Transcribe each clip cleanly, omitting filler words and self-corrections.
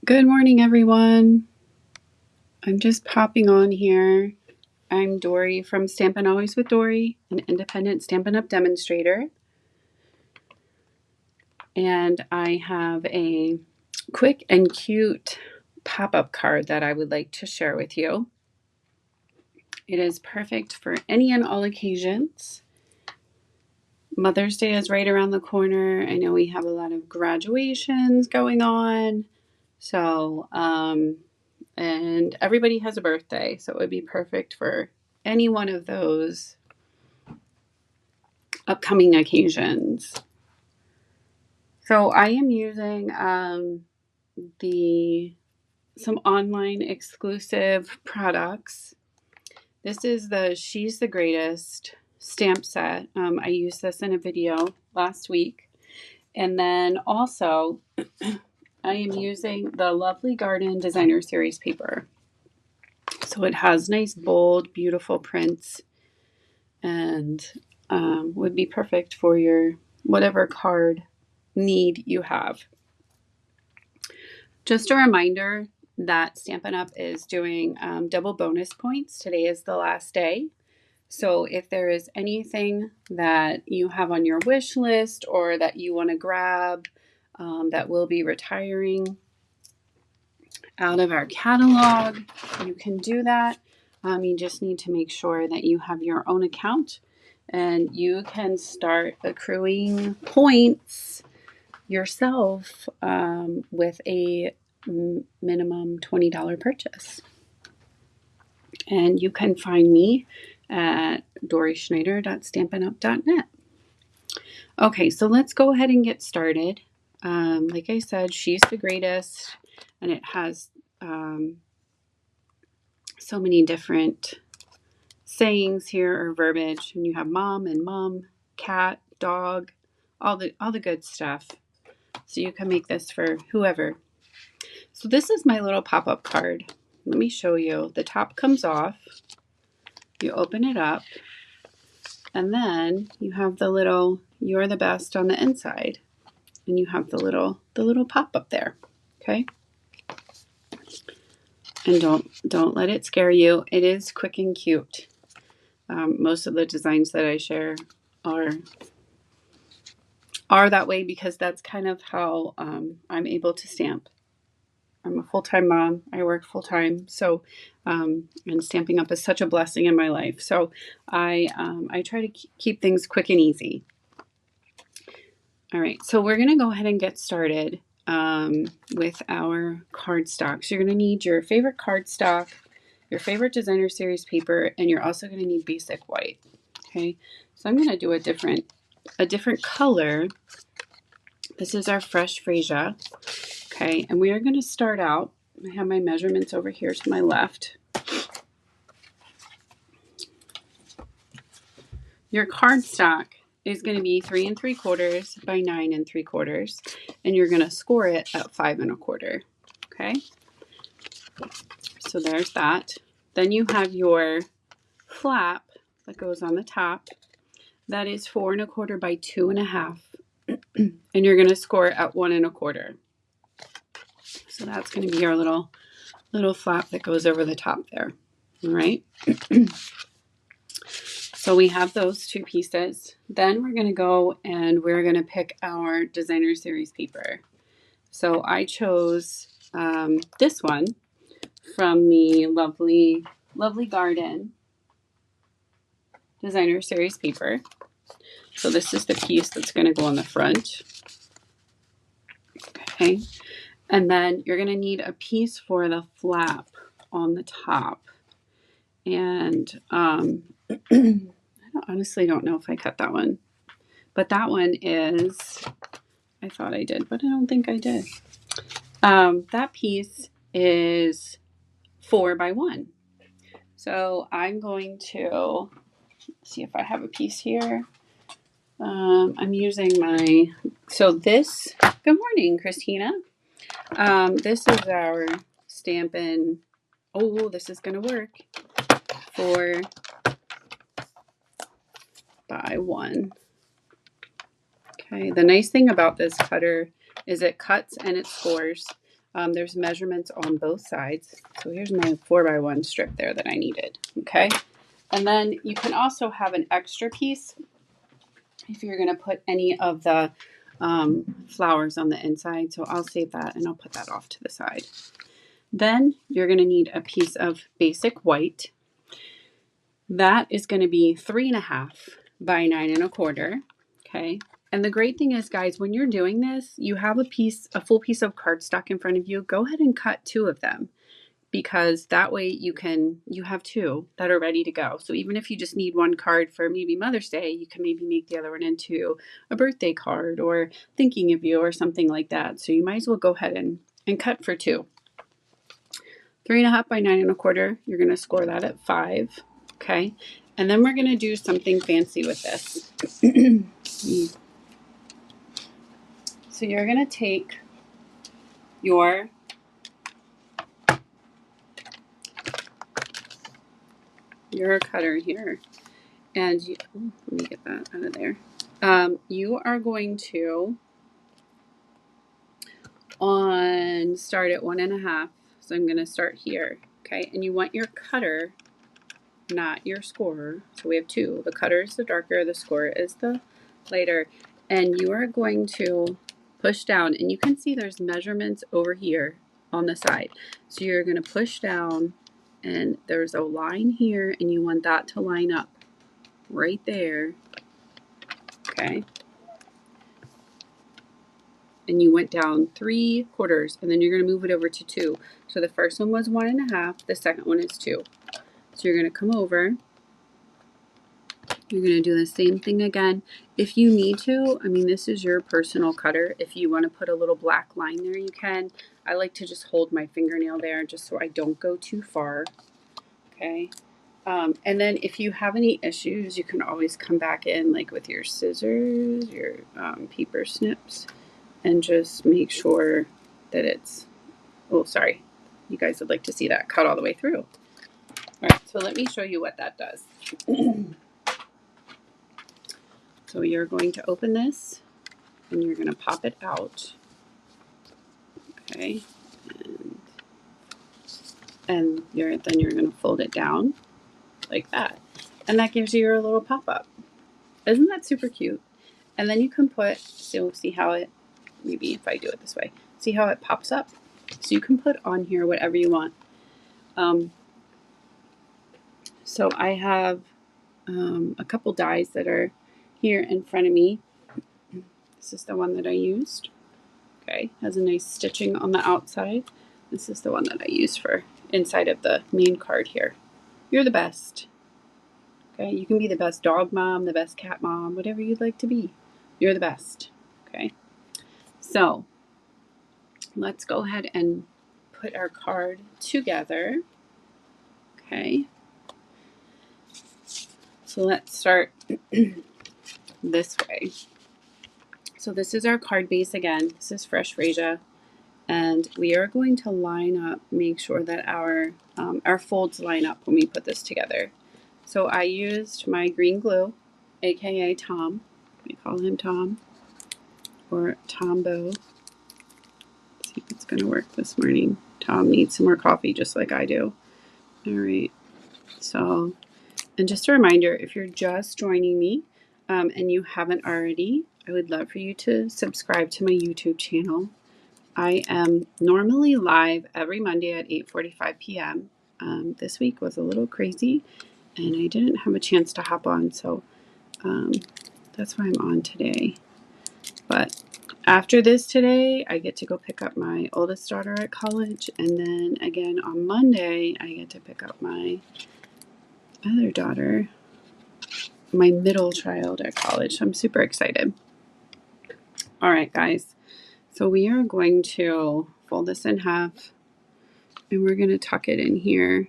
Good morning, everyone. I'm just popping on here. I'm Dori from Stampin' Always with Dori, an independent Stampin' Up! Demonstrator. And I have a quick and cute pop-up card that I would like to share with you. It is perfect for any and all occasions. Mother's Day is right around the corner. I know we have a lot of graduations going on. So, and everybody has a birthday, so it would be perfect for any one of those upcoming occasions. So I am using some online exclusive products. This is the She's the Greatest stamp set. I used this in a video last week. And then also I am using the Lovely Garden Designer Series paper. So it has nice, bold, beautiful prints and would be perfect for your whatever card need you have. Just a reminder that Stampin' Up! Is doing double bonus points. Today is the last day. So if there is anything that you have on your wish list or that you want to grab that will be retiring out of our catalog, you can do that. You just need to make sure that you have your own account and you can start accruing points yourself with a minimum $20 purchase. And you can find me at dorischneider.stampinup.net. Okay, so let's go ahead and get started. Like I said, She's the Greatest, and it has so many different sayings here or verbiage. And you have mom, cat, dog, all the good stuff. So you can make this for whoever. So this is my little pop-up card. Let me show you. The top comes off. You open it up. And then you have the little "You're the best" on the inside. And you have the little pop-up there. Okay? And don't let it scare you. It is quick and cute. Most of the designs that I share are that way because that's kind of how I'm able to stamp. I'm a full-time mom. I work full-time. So, and Stamping Up is such a blessing in my life. So I try to keep things quick and easy. All right. So we're going to go ahead and get started with our cardstock. So you're going to need your favorite cardstock, your favorite designer series paper, and you're also going to need basic white. Okay. So I'm going to do a different color. This is our fresh freesia. Okay, and we are going to start out. I have my measurements over here to my left. Your cardstock is going to be 3 3/4 by 9 3/4, and you're going to score it at 5 1/4. Okay, so there's that. Then you have your flap that goes on the top. That is 4 1/4 by 2 1/2, and you're going to score it at 1 1/4. So that's going to be our little flap that goes over the top there. All right. So we have those two pieces. Then we're going to go and we're going to pick our designer series paper. So I chose this one from the Lovely Garden designer series paper. So this is the piece that's going to go on the front. Okay. And then you're going to need a piece for the flap on the top. And I honestly don't know if I cut that one. But that one is, I thought I did, but I don't think I did. That piece is 4 by 1. So I'm going to see if I have a piece here. I'm using good morning, Christina. This is our Stampin', this is going to work, 4 by 1. Okay, the nice thing about this cutter is it cuts and it scores. There's measurements on both sides. So here's my 4x1 strip there that I needed. Okay. And then you can also have an extra piece if you're going to put any of the flowers on the inside. So I'll save that and I'll put that off to the side. Then you're going to need a piece of basic white. That is going to be 3.5 by 9.25. Okay. And the great thing is, guys, when you're doing this, you have a full piece of cardstock in front of you. Go ahead and cut 2 of them, because that way you have 2 that are ready to go. So even if you just need 1 card for maybe Mother's Day, you can maybe make the other one into a birthday card or thinking of you or something like that. So you might as well go ahead and cut for 2. 3.5 by 9.25. You're going to score that at 5. Okay. And then we're going to do something fancy with this. So you're going to take your cutter here, and let me get that out of there. You are going to start at 1.5. So I'm going to start here. Okay. And you want your cutter, not your scorer. So we have 2. The cutter is the darker, the scorer is the lighter. And you are going to push down, and you can see there's measurements over here on the side. So you're going to push down, and there's a line here, and you want that to line up right there. Okay. And you went down 3/4, and then you're going to move it over to 2. So the first one was 1.5, the second one is 2. So you're going to come over. You're going to do the same thing again. If you need to, I mean, this is your personal cutter. If you want to put a little black line there, you can. I like to just hold my fingernail there just so I don't go too far. Okay. And then if you have any issues, you can always come back in like with your scissors, your paper snips, and just make sure that it's, oh, sorry. You guys would like to see that cut all the way through. All right, so let me show you what that does. So you're going to open this, and you're going to pop it out. Okay. And then you're going to fold it down like that. And that gives you your little pop-up. Isn't that super cute? And then you can put, so see how it, maybe if I do it this way, see how it pops up? So you can put on here whatever you want. So I have a couple dies that are here in front of me. This is the one that I used. Okay, has a nice stitching on the outside. This is the one that I used for inside of the main card here. You're the best. Okay, you can be the best dog mom, the best cat mom, whatever you'd like to be. You're the best. Okay, so let's go ahead and put our card together. Okay, so let's start this way. So this is our card base again. This is Fresh Freesia. And we are going to line up, make sure that our folds line up when we put this together. So I used my green glue, aka Tom. We call him Tom, or Tombo. Let's see if it's going to work this morning. Tom needs some more coffee, just like I do. All right. So, and just a reminder, if you're just joining me and you haven't already, I would love for you to subscribe to my YouTube channel. I am normally live every Monday at 8:45 p.m. This week was a little crazy, and I didn't have a chance to hop on, so that's why I'm on today. But after this today, I get to go pick up my oldest daughter at college, and then again on Monday, I get to pick up my other daughter, my middle child at college. So I'm super excited. All right, guys. So we are going to fold this in half, and we're going to tuck it in here.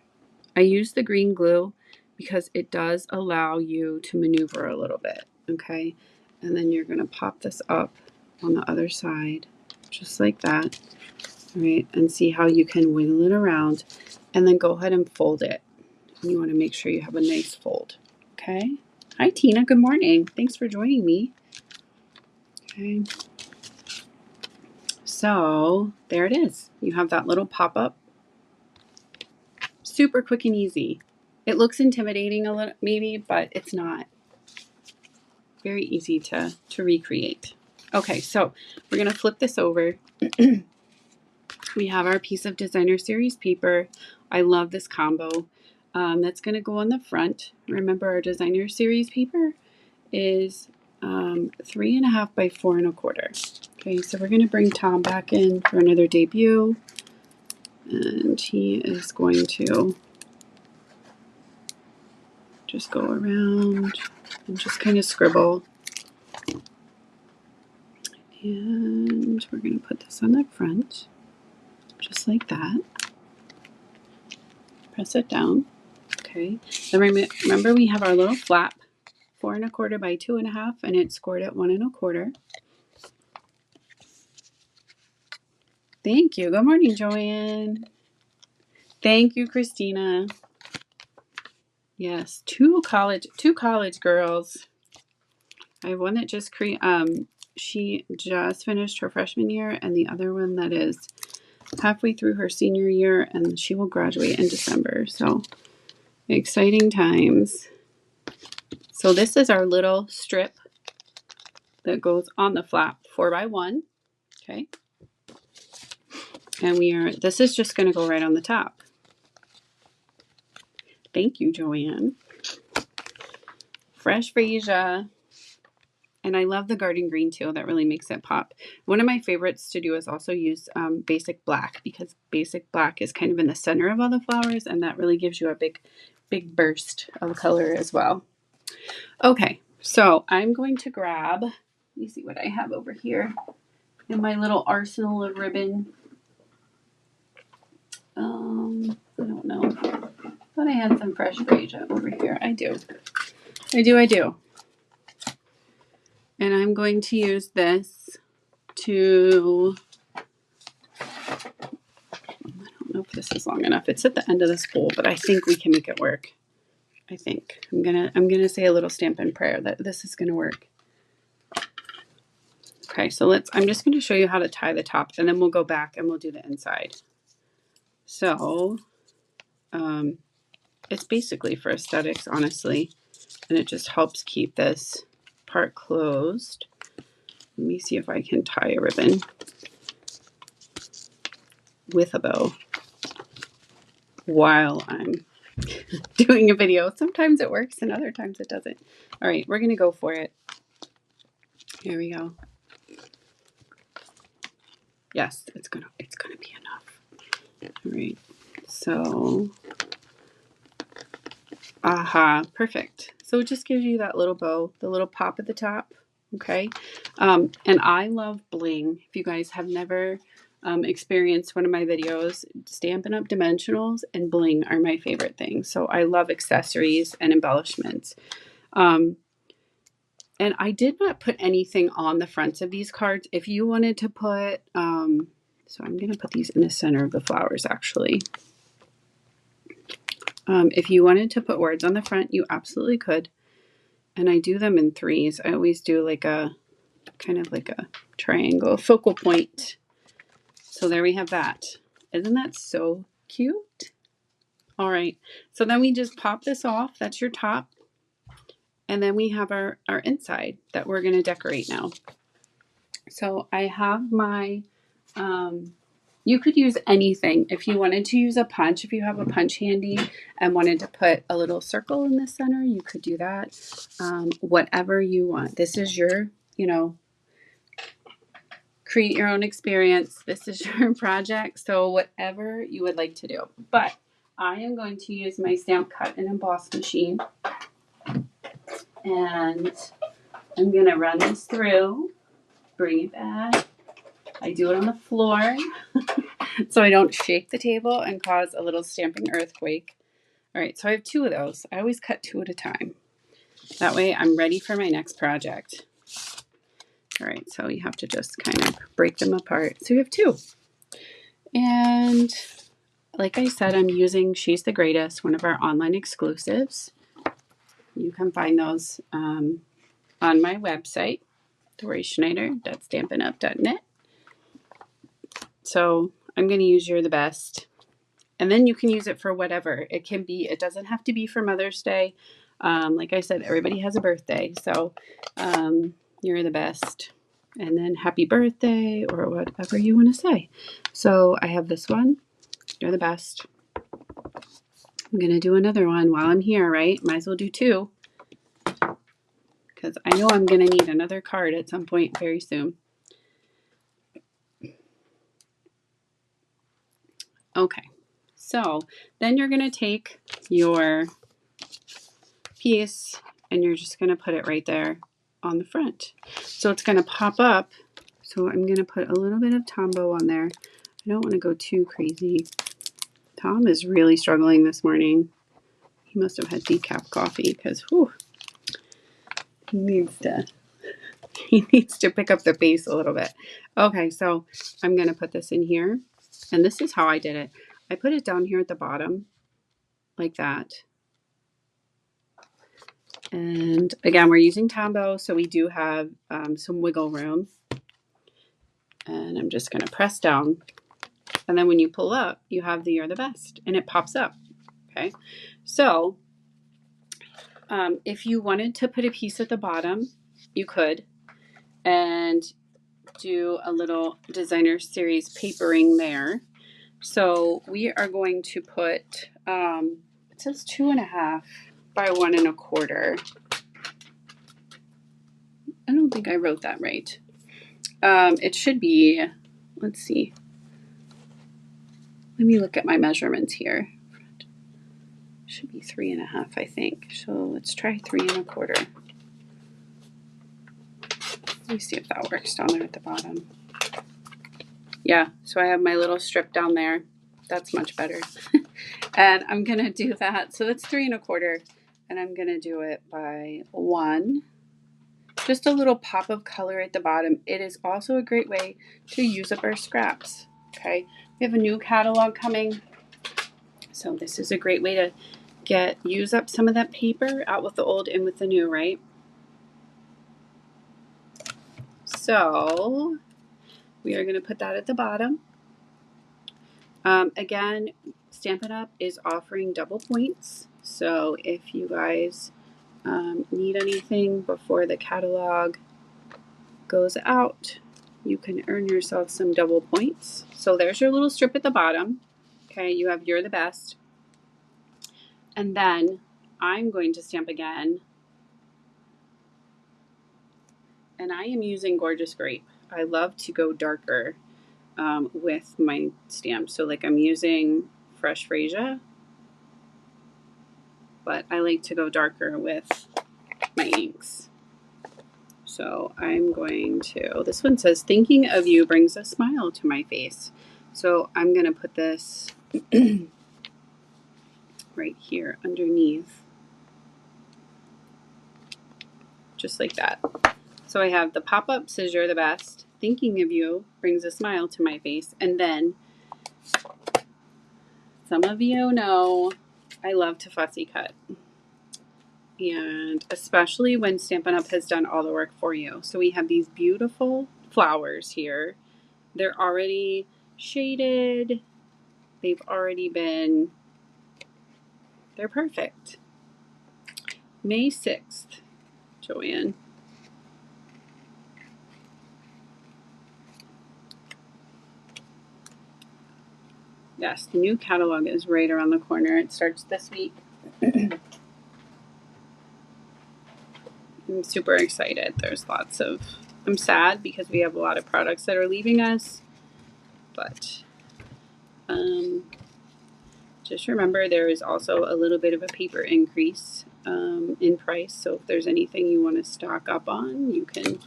I use the green glue because it does allow you to maneuver a little bit, okay? And then you're going to pop this up on the other side, just like that, all right? And see how you can wiggle it around, and then go ahead and fold it. And you want to make sure you have a nice fold, okay? Hi, Tina. Good morning. Thanks for joining me. Okay. So there it is. You have that little pop-up. Super quick and easy. It looks intimidating a little, maybe, but it's not. Very easy to recreate. Okay, so we're going to flip this over. We have our piece of designer series paper. I love this combo. That's going to go on the front. Remember, our designer series paper is 3.5 by 4.25. Okay, so we're going to bring Tom back in for another debut. And he is going to just go around and just kind of scribble. And we're going to put this on the front, just like that. Press it down. Okay. Then remember we have our little flap, 4.25 by 2.5, and it's scored at 1.25. Thank you. Good morning, Joanne. Thank you, Christina. Yes, two college girls. I have one that she just finished her freshman year, and the other one that is halfway through her senior year, and she will graduate in December. So exciting times. So this is our little strip that goes on the flap, 4x1. Okay. And this is just going to go right on the top. Thank you, Joanne. Fresh freesia. And I love the garden green too. That really makes it pop. One of my favorites to do is also use basic black, because basic black is kind of in the center of all the flowers, and that really gives you a big burst of color as well. Okay, so I'm going to grab, let me see what I have over here in my little arsenal of ribbon. I don't know. I thought I had some fresh freesia over here. I do. And I'm going to use this to, I don't know if this is long enough. It's at the end of this bowl, but I think we can make it work. I think. I'm gonna say a little Stampin' Prayer that this is gonna work. Okay, so I'm just gonna show you how to tie the top, and then we'll go back and we'll do the inside. So, it's basically for aesthetics, honestly, and it just helps keep this part closed. Let me see if I can tie a ribbon with a bow while I'm doing a video. Sometimes it works and other times it doesn't. All right, we're gonna go for it. Here we go. Yes, it's gonna be enough. All right, so perfect. So it just gives you that little bow, the little pop at the top. Okay, and I love bling. If you guys have never experienced one of my videos, Stampin' Up! Dimensionals and bling are my favorite things. So I love accessories and embellishments. And I did not put anything on the fronts of these cards. If you wanted to put, so I'm going to put these in the center of the flowers actually. If you wanted to put words on the front, you absolutely could. And I do them in threes. I always do like a kind of like a triangle focal point. So there we have that. Isn't that so cute? All right. So then we just pop this off. That's your top. And then we have our inside that we're going to decorate now. So I have my, you could use anything. If you wanted to use a punch, if you have a punch handy and wanted to put a little circle in the center, you could do that. Whatever you want. This is your, create your own experience. This is your project. So whatever you would like to do. But I am going to use my stamp cut and emboss machine. And I'm going to run this through. Bring it back. I do it on the floor so I don't shake the table and cause a little stamping earthquake. All right, so I have 2 of those. I always cut 2 at a time. That way I'm ready for my next project. All right, so you have to just kind of break them apart. So you have 2. And like I said, I'm using She's the Greatest, one of our online exclusives. You can find those on my website, DoriSchneider.stampinup.net. So I'm going to use You're the Best. And then you can use it for whatever. It doesn't have to be for Mother's Day. Like I said, everybody has a birthday. So You're the Best. And then happy birthday or whatever you want to say. So I have this one. You're the best. I'm going to do another one while I'm here, right? Might as well do two. Because I know I'm going to need another card at some point very soon. Okay. So then you're going to take your piece and you're just going to put it right there on the front. So it's going to pop up. So I'm going to put a little bit of Tombow on there. I don't want to go too crazy. Tom is really struggling this morning. He must have had decaf coffee because he needs to pick up the pace a little bit. Okay, so I'm going to put this in here. And this is how I did it. I put it down here at the bottom like that. And again, we're using Tombow, so we do have some wiggle room. And I'm just going to press down. And then when you pull up, you have the You're the Best. And it pops up. Okay. So if you wanted to put a piece at the bottom, you could. And do a little designer series papering there. So we are going to put, it says 2.5 by 1.25. I don't think I wrote that right. It should be, let's see. Let me look at my measurements here. It should be 3.5, I think. So let's try 3.25. Let me see if that works down there at the bottom. Yeah, so I have my little strip down there. That's much better. And I'm going to do that. So that's 3.25. And I'm going to do it by 1. Just a little pop of color at the bottom. It is also a great way to use up our scraps. Okay, we have a new catalog coming. So this is a great way to use up some of that paper, out with the old, in with the new, right? So we are going to put that at the bottom. Again, Stampin' Up! Is offering double points. So if you guys need anything before the catalog goes out, you can earn yourself some double points. So there's your little strip at the bottom. Okay, you have You're the Best. And then I'm going to stamp again. And I am using Gorgeous Grape. I love to go darker with my stamps. So like I'm using Fresh Freesia, but I like to go darker with my inks. So I'm going to, this one says, thinking of you brings a smile to my face. So I'm going to put this right here underneath, just like that. So I have the pop-up says You're the Best, thinking of you brings a smile to my face. And then some of you know I love to fussy cut. And especially when Stampin' Up! Has done all the work for you. So we have these beautiful flowers here. They're already shaded. They've already been, they're perfect. May 6th, Joanne. Yes, the new catalog is right around the corner. It starts this week. I'm super excited. There's lots of, I'm sad because we have a lot of products that are leaving us, but just remember there is also a little bit of a paper increase in price. So if there's anything you want to stock up on, you can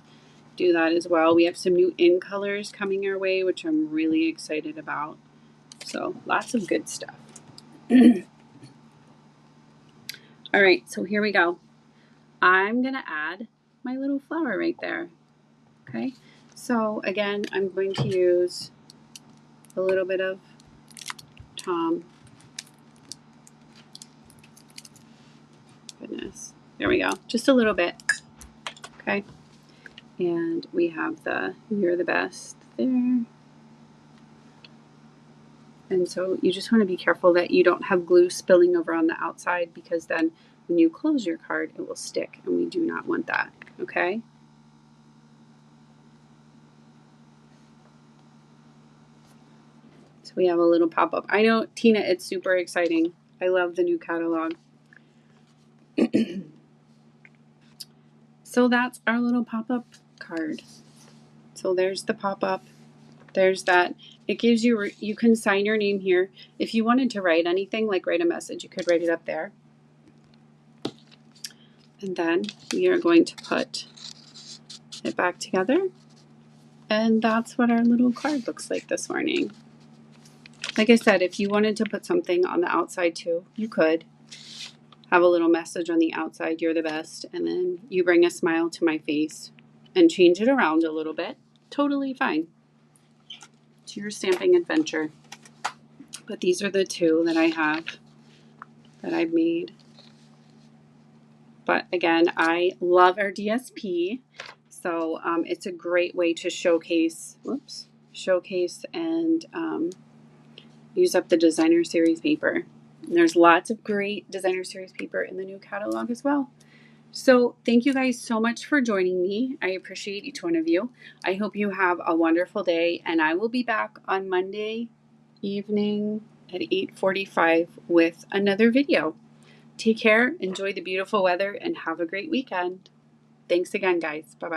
do that as well. We have some new in colors coming our way, which I'm really excited about. So lots of good stuff. All right, so here we go. I'm going to add my little flower right there. Okay, so again, I'm going to use a little bit of Tom. Goodness, there we go, just a little bit. Okay, and we have the You're the Best there. And so you just want to be careful that you don't have glue spilling over on the outside, because then when you close your card, it will stick, and we do not want that, okay? So we have a little pop-up. I know, Tina, it's super exciting. I love the new catalog. So that's our little pop-up card. So there's the pop-up. There's that. It gives you, you can sign your name here. If you wanted to write anything, like write a message, you could write it up there. And then we are going to put it back together. And that's what our little card looks like this morning. Like I said, if you wanted to put something on the outside too, you could. Have a little message on the outside, you're the best, and then you bring a smile to my face and change it around a little bit. Totally fine. It's your stamping adventure. But these are the two that I have, that I've made. But again, I love our DSP. So it's a great way to showcase and use up the designer series paper. And there's lots of great designer series paper in the new catalog as well. So thank you guys so much for joining me. I appreciate each one of you. I hope you have a wonderful day, and I will be back on Monday evening at 8:45 with another video. Take care, enjoy the beautiful weather, and have a great weekend. Thanks again, guys. Bye-bye.